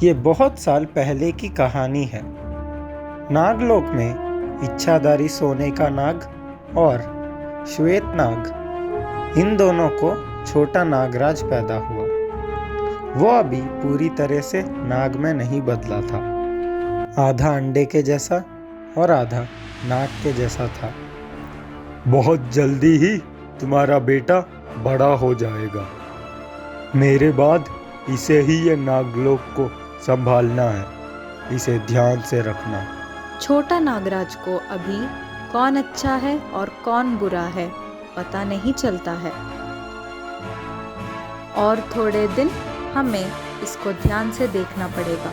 ये बहुत साल पहले की कहानी है। नागलोक में इच्छाधारी सोने का नाग और श्वेत नाग, इन दोनों को छोटा नागराज पैदा हुआ। वो अभी पूरी तरह से नाग में नहीं बदला था। आधा अंडे के जैसा और आधा नाग के जैसा था। बहुत जल्दी ही तुम्हारा बेटा बड़ा हो जाएगा। मेरे बाद इसे ही ये नागलोक को संभालना है। इसे ध्यान से रखना। छोटा नागराज को अभी कौन अच्छा है और कौन बुरा है पता नहीं चलता है, और थोड़े दिन हमें इसको ध्यान से देखना पड़ेगा।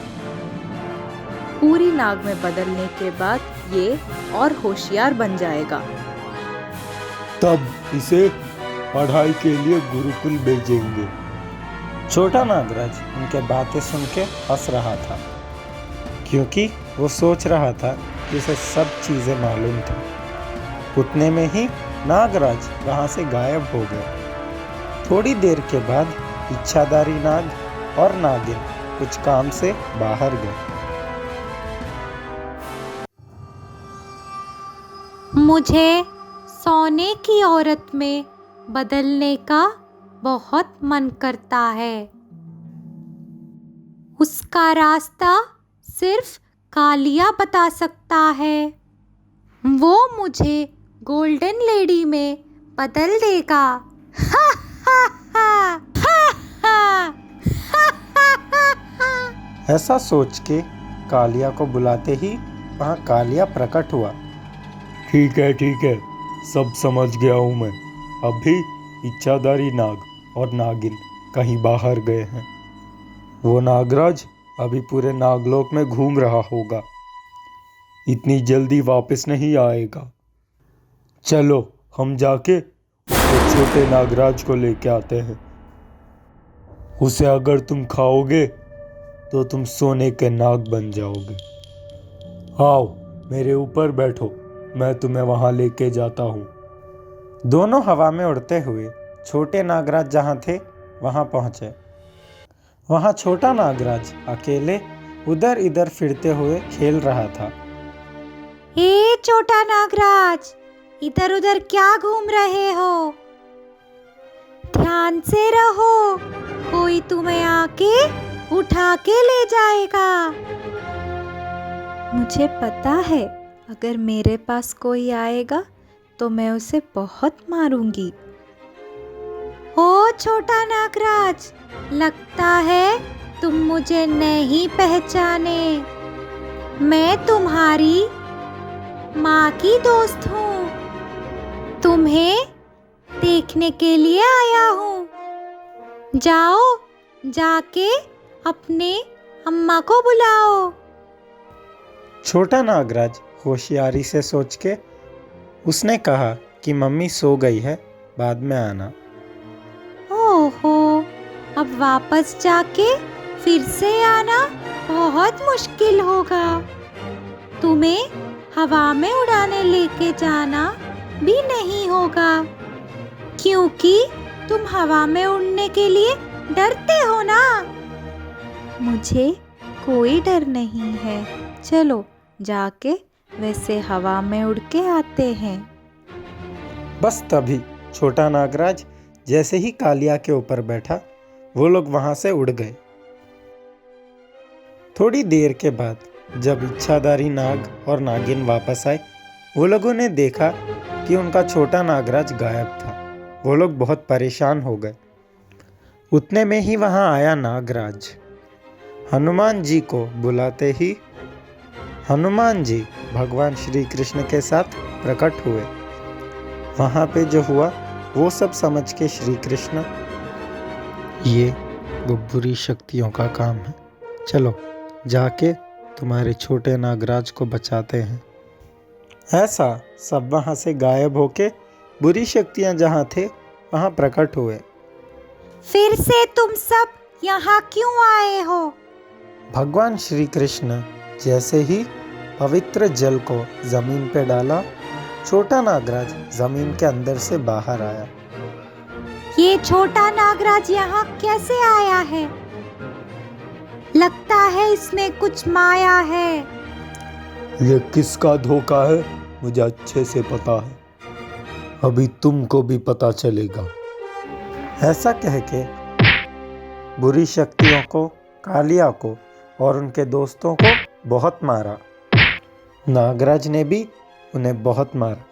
पूरी नाग में बदलने के बाद ये और होशियार बन जाएगा। तब इसे पढ़ाई के लिए गुरुकुल भेजेंगे। छोटा नागराज उनके बातें सुन के हंस रहा था, क्योंकि वो सोच रहा था कि उसे सब चीज़ें मालूम थी। उतने में ही नागराज वहाँ से गायब हो गए। थोड़ी देर के बाद इच्छाधारी नाग और नागिन कुछ काम से बाहर गए। मुझे सोने की औरत में बदलने का बहुत मन करता है। उसका रास्ता सिर्फ कालिया बता सकता है। वो मुझे गोल्डन लेडी में बदल देगा। हा हा हा हा हा हा हा। ऐसा सोच के कालिया को बुलाते ही वहाँ कालिया प्रकट हुआ। ठीक है, सब समझ गया हूँ मैं। अभी इच्छाधारी नाग और नागिन कहीं बाहर गए हैं। वो नागराज अभी पूरे नागलोक में घूम रहा होगा। इतनी जल्दी वापस नहीं आएगा। चलो हम जाके उसको छोटे नागराज को लेके आते हैं। उसे अगर तुम खाओगे तो तुम सोने के नाग बन जाओगे। आओ मेरे ऊपर बैठो, मैं तुम्हें वहां लेके जाता हूँ। दोनों हवा में उड़ते हुए छोटे नागराज जहाँ थे वहाँ पहुँचे। वहाँ छोटा नागराज अकेले उधर इधर फिरते हुए खेल रहा था। ए छोटा नागराज, इधर उधर क्या घूम रहे हो? ध्यान से रहो, कोई तुम्हें आके उठा के ले जाएगा। मुझे पता है, अगर मेरे पास कोई आएगा तो मैं उसे बहुत मारूंगी। ओ छोटा नागराज, लगता है तुम मुझे नहीं पहचाने। मैं तुम्हारी माँ की दोस्त हूँ। तुम्हें देखने के लिए आया हूँ। जाओ, जाके अपने अम्मा को बुलाओ। छोटा नागराज होशियारी से सोच के उसने कहा कि मम्मी सो गई है, बाद में आना। ओहो, अब वापस जाके फिर से आना बहुत मुश्किल होगा। तुम्हें हवा में उड़ाने लेके जाना भी नहीं होगा, क्योंकि तुम हवा में उड़ने के लिए डरते हो ना। मुझे कोई डर नहीं है। चलो जाके वैसे हवा में उड़ के आते हैं। बस तभी छोटा नागराज जैसे ही कालिया के ऊपर बैठा, वो लोग वहां से उड़ गए। थोड़ी देर के बाद जब इच्छाधारी नाग और नागिन वापस आए, वो लोगों ने देखा कि उनका छोटा नागराज गायब था। वो लोग बहुत परेशान हो गए। उतने में ही वहां आया नागराज। हनुमान जी को बुलाते ही हनुमान जी भगवान श्री कृष्ण के साथ प्रकट हुए। वहाँ पे जो हुआ वो सब समझ के श्री कृष्ण, ये वो बुरी शक्तियों का काम है, चलो जाके तुम्हारे छोटे नागराज को बचाते हैं। ऐसा सब वहाँ से गायब होके बुरी शक्तियाँ जहाँ थे वहाँ प्रकट हुए। फिर से तुम सब यहाँ क्यों आए हो? भगवान श्री कृष्ण जैसे ही पवित्र जल को जमीन पे डाला, छोटा नागराज जमीन के अंदर से बाहर आया। ये छोटा नागराज यहाँ कैसे आया है? लगता है इसमें कुछ माया है। ये किसका धोखा है मुझे अच्छे से पता है, अभी तुमको भी पता चलेगा। ऐसा कह के बुरी शक्तियों को, कालिया को और उनके दोस्तों को बहुत मारा। नागराज ने भी उन्हें बहुत मारा।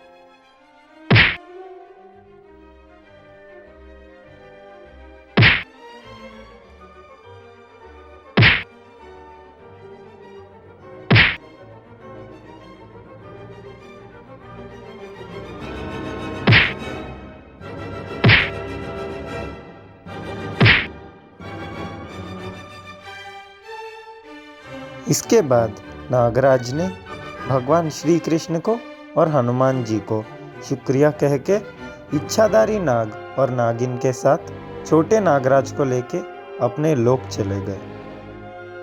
इसके बाद नागराज ने भगवान श्री कृष्ण को और हनुमान जी को शुक्रिया कह के इच्छाधारी नाग और नागिन के साथ छोटे नागराज को लेके अपने लोक चले गए।